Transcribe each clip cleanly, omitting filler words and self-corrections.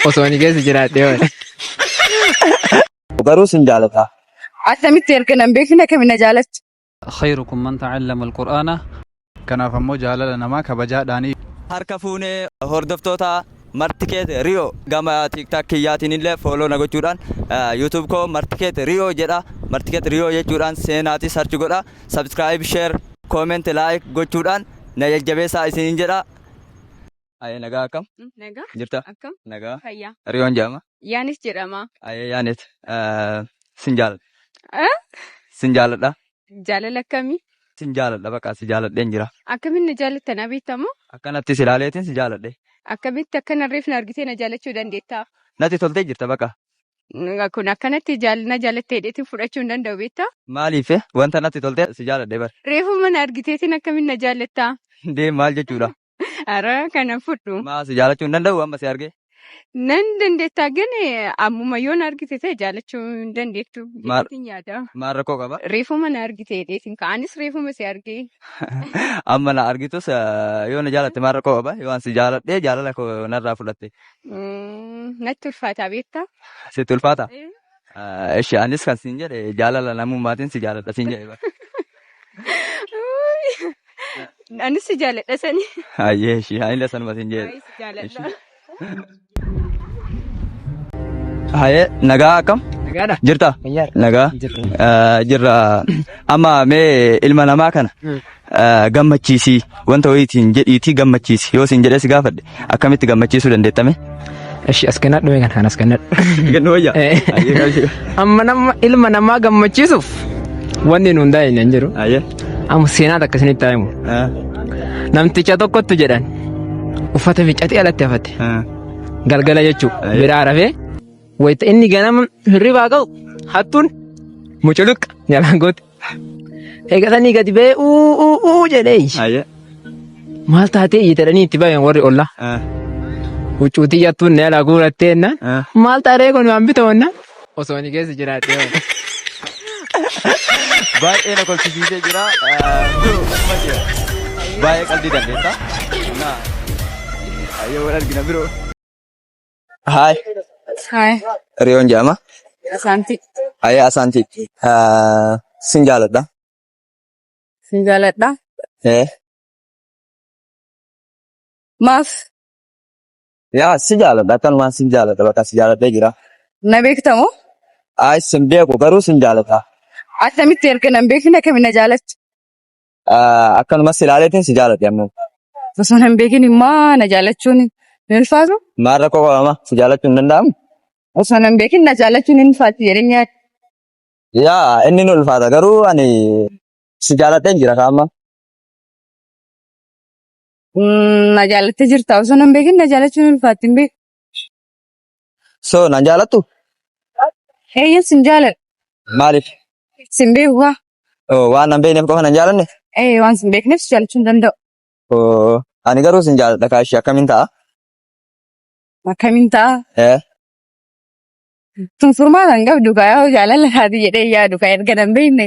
osoo inni keessa jiraatee waan. Garuu sin jaalata. Akkamitti erga beekna kamina jaalatti. خيركم من تعلم القرآن. Kanaaf ammoo jaalala namaa kabajaadhaanii. Harka fuunee hordoftoota martikeet Riyoo gama TikTok kiyyaatiin illee follow na gochuudhaan YouTube koo martikeet Riyoo jedha. Martikeet Riyoo jechuudhaan seenaati search godha. Subscribe, share, comment, like gochuudhaan na jajjabeessaa isiniin jedha. Ayee nagaa akkam? Nagaa. Jirta? Akkam? Nagaa. Fayyaa. Riyoon jedhama. Yaanis jedhama. Ayee Yaanet. Sin jaaladha. Sin jaaladha. Jaalala akkamii? Sin jaaladha bakka si jaaladheen jira. Akkamiin na jaalattan abeettamoo? Akkanatti si ilaaleetiin si jaaladhe. Akkamitti akka narreef na argitee na jaalachuu dandeettaa? Natti toltee jirta bakka. Kun akkanatti na jaalattee dheetiin fudhachuu hin danda'u beektaa? Maaliif wanta natti toltee si jaaladhe bar. Reefuma na argiteetiin akkamiin na jaalattaa? Deem maal jechuudha. Ara kana fudhu. Maa si jaalachuu hin danda'u amma si argee. Nan dandeettaa gane ammuma yoo na argite ta'e jaalachuu hin dandeettu. Jeetiin yaada. Maal rakkoo qaba? Reefuma na argite dheetiin ka'anis reefuma si argee. Amma na argitus yoo na jaalatte maal rakkoo qaba? Yoo si jaaladhee jaalala koo narraa fudhatte. Natti ulfaata beektaa? Sitti ulfaata? Ishee anis kan siin jedhe jaalala namummaatiin si jaaladha siin jedhe bara. Anis si jaaladha sani. Ayyee ishee anillee sanuma siin jedhe. Si jaaladha. Hayee nagaa akkam? Nagaadha. Jirta? Nagaa. Jirra. Amma mee ilma namaa kana gammachiisii wanta wayiitiin jedhiitii gammachiisi yoo siin jedhee si gaafadhe akkamitti gammachiisuu dandeettame? Ishi as kennadhu mee kan as kennadhu. Kennu wayyaa. Amma ilma namaa gammachiisuuf wanni nuun daa'in hin jiru. Amma seenaa takka isinitti himu. Namticha tokkottu jedhan uffata miiccatii alatti hafate. Galgala jechuudha. Biraa rafee wayita inni ganama hirribaa ga'u hattuun muculuqa jalaan goote. Eegatanii gadi ba'ee uu jedhee. Maal taatee iyyatanii itti bayan warri ollaa. Huccuutii jattuun ni alaa guurattee ennaan. Maal taatee kun waan bitoonnaan. Osoo inni keessa jiraatee waan. Baay'ee na kolfisiisee jira. Baay'ee qalbii dandeessaa. Ayyoo wal argina biroo. Haay. Haay. Riyoon jedhama. Asaanti. Ayee Asaanti. Sin jaaladha. Sin jaaladha. Maaf. Yaa si jaaladha akkanumaan sin jaaladha bakka si jaaladhee jira. Na beektamoo? Ay sin beeku garuu sin jaaladha. Akkamitti erga nan beekna kamina jaalatti. Akkanumas ilaaleetiin si jaaladhe ammoo. Osoo nan beekin immoo na jaalachuun ni ulfaatu? Maal rakkoo qabama si jaalachuu hin danda'amu? Osoo nan beekin na jaalachuun ni ulfaatu jedhee nyaata. Yaa inni ni ulfaata garuu ani si jaaladheen jira kaa'amma. Na jaalattee jirta osoo nan beekin na jaalachuun ni ulfaatti hin beeku. So na jaalattu? Eeyyee sin jaaladha. Maaliif? Sin beeku waa. Waan nan beekneef qofa nan jaalanne? Waan sin beekneef si jaalachuu hin danda'u. Ani garuu sin jaaladha kaashii akkamiin ta'a? Akkamiin ta'a? Tun furmaata qabdu kaa jaalala haati jedhee yaadu kaa erga nan beekne.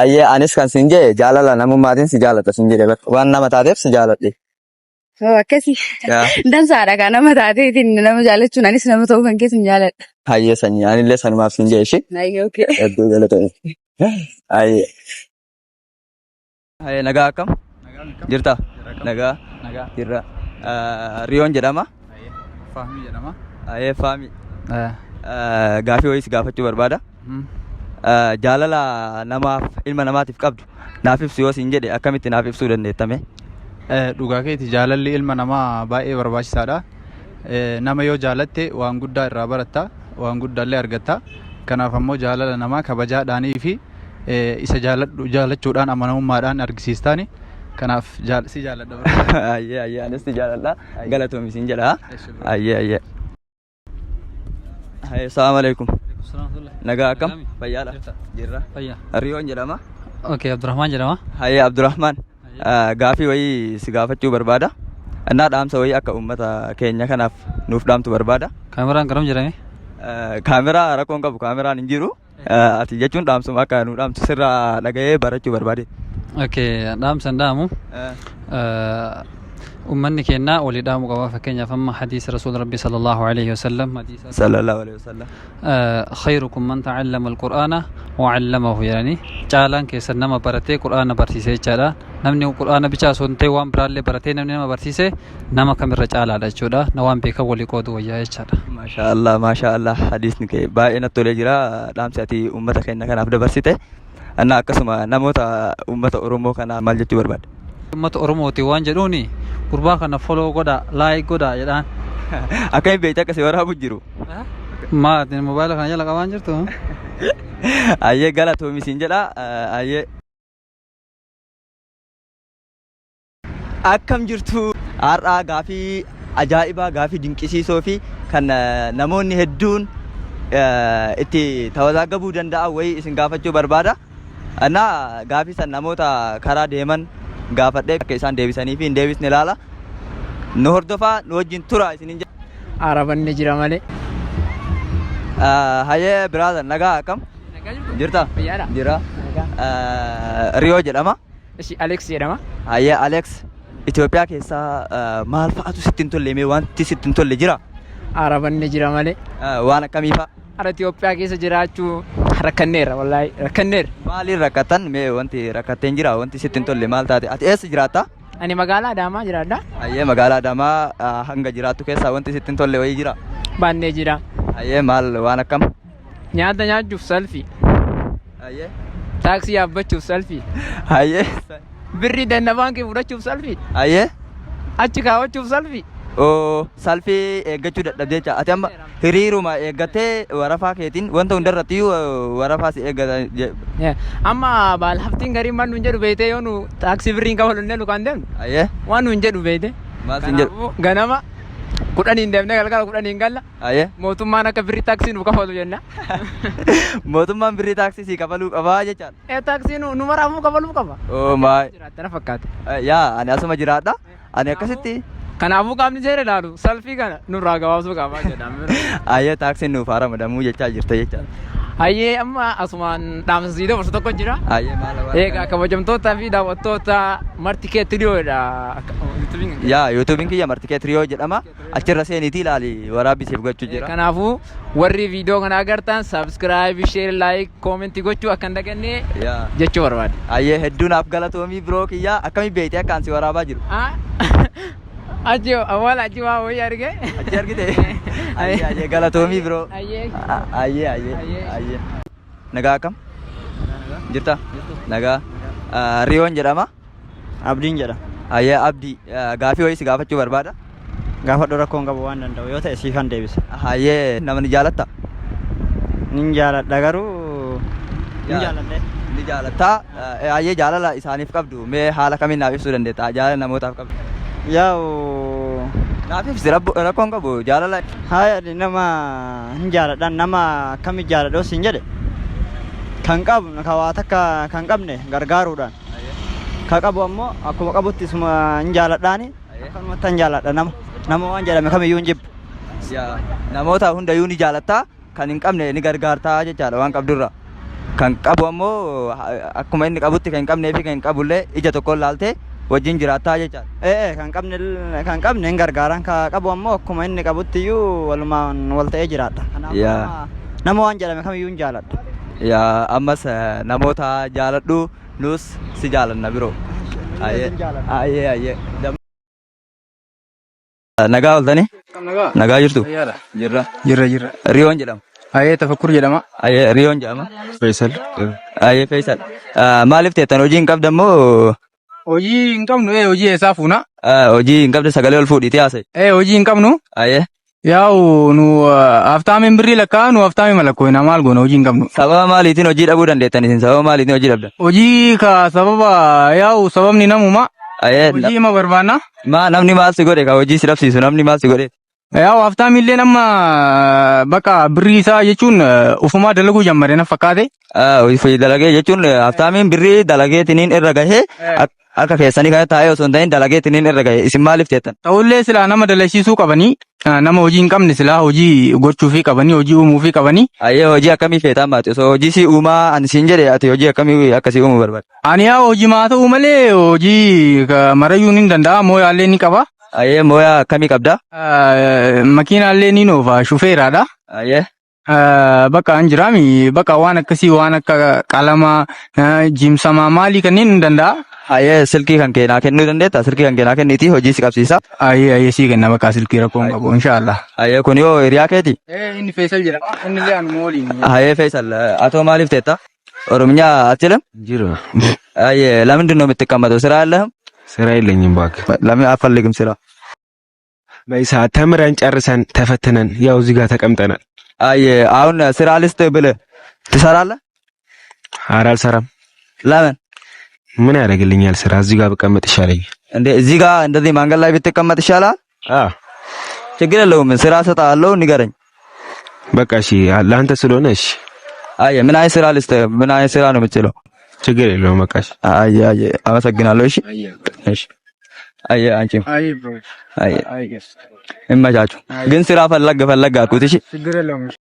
Ayyee anis kan sin jedhe jaalala namummaatiin si jaaladha sin jedhe waan nama taateef si jaaladhe. Akkasii. Dansaadha kaa nama taateetiin nama jaalachuun anis nama ta'uu kan keessa hin jaaladha. Ayyee sanyii anillee sanumaaf sin jedhe ishee. Ayyee ookee. Hedduu galatoomi. Ayyee. Ayyee nagaa akkam? Jirta? Nagaa. Jirra. Riyoon jedhama. Faamii jedhama. Ayyee faamii. Gaafii wayii si gaafachuu barbaada. Jaalala namaaf ilma namaatiif qabdu naaf ibsu yoo siin jedhe akkamitti naaf ibsuu dandeettame? Dhugaa keeti jaalalli ilma namaa baay'ee barbaachisaadha. Nama yoo jaalatte waan guddaa irraa baratta, waan guddaallee argatta. Kanaaf ammoo jaalala namaa kabajaadhaanii fi isa jaalachuudhaan amanamummaadhaan argisiistaani. Kanaaf si jaaladha. Ayyee anis si jaaladha. Galatoomi siin jedha. Ayyee. Assalamu alaikum. Nagaa akkam? Fayyaadha. Jirra. Fayyaa. Riyoon jedhama. Okay, Abdurrahman jedhama. Hayyee Abdurrahman. Gaafii wayii si gaafachuu barbaada. Innaa dhaamsa wayii akka uummata keenya kanaaf nuuf dhaamtu barbaada. Kaameraan garam jedhame? Kaameraa rakkoon qabu kaameraan hin jiru. Ati jechuun dhaamsuma akka nu dhaamtu sirraa dhaga'ee barachuu barbaade. Okay, dhaamsan dhaamu. أمني كنا ولد مقوا فكين فما حديث رسول ربي صلى الله عليه وسلم حديث صلى الله عليه وسلم خيركم من تعلم القرآن وعلمه يعني جالان كيسر نما برتي قرآن برتيسي جالا نمني قرآن بيچا سنتي وان برالي برتي نمني نما برتيسي نما كم رجال على جودا نوان بيكا ولي قودو ويا جالا ما شاء الله حديث نكى باين التولجرا دام ساتي أمتك إنك أنا أبدا برسيته أنا أكسما نموت أمة أورومو كنا مالجتي برباد أمة أورومو تيوان جدوني قربا كنا فولو قدا لايك قدا جدان أكاي بيتا كسيورا بجرو ما تين موبايل كنا جلا كمان جرتو أيه غلط هو مسنجلا أيه أكم جرتو أرا غافي أجائبا غافي دينكسي صوفي كان نموني هدون إتي توزاع بودن دا وي إسن غافتشو بربادا أنا غافي سن نموتا كارا ديمن غافت دي كيسان ديبساني في ديبس نلالا نهر دفا نوجين تورا إسنين Araban ni jira malee. Haye brother nagaa akkam jirta Fayyaadha. jira Riyoo jedhama Ishi Alex jedhama. haye Alex Itoophiyaa keessaa maal fa'atu sitti hin tolle mee wanti sitti hin tolle jira Araban ni jira malee. waan akkamii fa'a Ara Itoophiyaa keessa jiraachuu rakkanneerra wallaahi rakkanneerra. maaliin rakkatan mee wanti rakkatteen jira wanti sitti hin tolle maal taate ati eessa jiraatta Ani magaalaa Adaamaa jiraadha. haye magaalaa Adaamaa hanga jiraattu keessaa wanti sitti hin tolle wayii jira Baannee jira. haye maal waan akkam Nyaata nyaachuuf salfii. haye Taaksii yaabbachuuf salfii. haye Birrii dannabaan kee fudhachuuf salfii. haye Achi kaawwachuuf salfii. salfii eeggachuu dadhabdee jecha ati amma hiriiruma eeggattee warafaa keetiin wanta hundarrattiyyuu warafaa si eeggata Amma baal haftiin garii maal nuun jedhu beekte yoo nu taaksii birriin kafalunnee nu kan deemnu haye waan nuun jedhu beekte. maal sin jedhu Kanaafuu ganama kudhaniin deemnee galgala kudhaniin galla haye mootummaan akka birrii taaksii nu kafalu jenna. mootummaan birrii taaksii si kafaluu qabaa jechaan Taaksii nu maraafuu kafaluu qaba. maay Jiraattana fakkaate. yaa ani asuma jiraadha ani akkasitti Kanaafuu qaamni seera ilaalu salfii kana nurraa gabaabsuu qaba jedhama. haye taaksiin nuuf haaramadamuu jechaa jirta jechaan Hayyee amma asumaan dhaamsasii dabarsu tokko jira. haye maal Egaa kabajamtootaa fi daawwattoota martikeetti dhiyoodha. yaa yuutuubiin kiyya martikeet riyoo jedhama achirra seeniitii ilaali waraabbiseef gochuu jira Kanaafuu warri viidiyoo kana agartan sabskiraayib, sheer, laayik, koomentii gochuu akka hin dagannee yaa jechuu barbaade. haye hedduunaaf galatoomii biroo kiyya akkamii beeyte akkaan si waraabaa jiru Achi awwaala achi waa wayii arge. achi argite haye galatoomii biroo Hayyee. haye nagaa akkam jirta nagaa riyoon jedhama Abdiin jedha. haye abdii gaafii wayii si gaafachuu barbaada Gaafadhu rakkoon qabu waan danda'u yoo ta'e siifan deebisa. haye nama ni jaalatta Nin jaaladha garuu nin jaaladhe. ni jaalatta haye jaalala isaaniif qabdu mee haala kamiin naaf ibsuu dandeetta jaalala namootaaf qabdu Yaa'u naaf ibsi rakkoon qabu jaalala haaya nama hin jaaladhan nama akkami jaaladhoo siin jedhe kan qabu ka waa takka kan qabne gargaaruudhaan ka qabu ammoo akkuma qabutti isuma hin jaaladhaani akkanumatti hin jaaladha nama waan jedhame kamiyyuu hin jibbu. namoota hundayyuu ni jaalatta kan hin qabne ni gargaartaa jechaadha waan qabdurra kan qabu ammoo akkuma inni qabutti kan hin qabnee fi kan hin qabullee ija tokkoon laaltee wajjin jiraattaa jechaadha Kan qabne hin gargaaran ka qabu ammoo akkuma inni qabutti walumaan wal ta'ee jiraadha. Nama waan jedhame kamiyyuu hin jaaladha. yaa ammas namoota jaaladhu nus si jaalanna biroo haye nagaa oltani nagaa jirtu jirra riyoon jedhama Haye tafakkur jedhama. haye riyoon jedhama Faisal. haye Faisal maaliif teettan hojii hin qabdammoo Hojii hin qabnu hojii eessaa fuuna? hojii hin qabde sagalee ol fuudhiitii haasa'e Hojii hin qabnu. haye Yaa'u nu haftaamiin birrii lakkaa nu haftaamii malakkoina maal goona hojii hin qabnu. sababa maaliitiin hojii dhabuu dandeettan isin sababa maaliitiin hojii dhabdan Hojii ka sababa yaa'u sababni namuma haye hojii ma barbaanna. namni maal si godhe ka hojii si dhabsiisu namni maal si godhe Yaa'u haftaamiillee nama bakka birrii isaa jechuun ufumaa dalaguu jammare na fakkaate. dalagee jechuun haftaamiin birrii dalageetiniin irra gahee akka keessanii kana taa'ee osoo hin ta'in dalageetiniin irra gahe isin maaliif teettan Ta'ullee silaa nama dalagsiisuu qabanii nama hojii hin qabne silaa hojii gochuufii qabanii hojii uumuufii qabanii. hayyee hojii akkamii feetaa maati osoo hojii si uumaa ani siin jedhe ati hojii akkamii akkasii uumuu barbaada Ani yaa hojii maa ta'u malee hojii marayyuun hin danda'a moo yaallee ni qaba. Ayyee mooyaa akkamii qabda? Makiinaallee ni noofa shufeeraadha. Ayyee. Bakka an jiraami bakka waan akkasii waan akka qalamaa jimsamaa maalii kanneen hin danda'a. Ayyee silkii kan keenyaa kennuu dandeetta? Silkii kan keenyaa kenniitii hojii si qabsiisa. Ayyee sii kenna bakka silkii rakkoo hin qabu inshaallah. Ayyee kun yoo hiriyaa keeti? Inni Feesal jedhama. Inni illee anuma waliin. Ayyee Feesal atoo maaliif teetta? Oromiyaa achilam? Jiro. Ayyee ለምንድን ነው የምትቀመጠው? ስራ አለህም? ስራ የለኝም እባክህ። ለምን አትፈልግም ስራ? በይሳ ተምረን ጨርሰን ተፈትነን ያው እዚህ ጋር ተቀምጠናል። አየህ አሁን ስራ ልስጥህ ብልህ ትሰራለህ? ኧረ አልሰራም። ለምን? ምን ያደርግልኛል ስራ? እዚህ ጋር ብቀመጥ ይሻለኛል። እንዴ እዚህ ጋር እንደዚህ መንገድ ላይ ብትቀመጥ ይሻላል? አዎ ችግር የለውም። ስራ እሰጥሃለሁ፣ ንገረኝ። በቃ እሺ፣ ለአንተ ስለሆነ እሺ። አየህ ምን አይነት ስራ ልስጥህ? ምን አይነት ስራ ነው የምትችለው? ችግር የለውም በቃ እሺ። አየህ አመሰግናለሁ። እሺ እሺ። አየህ አንቺም አየህ ብሮ አየህ ይመቻችሁ። ግን ስራ ፈለግ አልኩት። እሺ ችግር የለውም።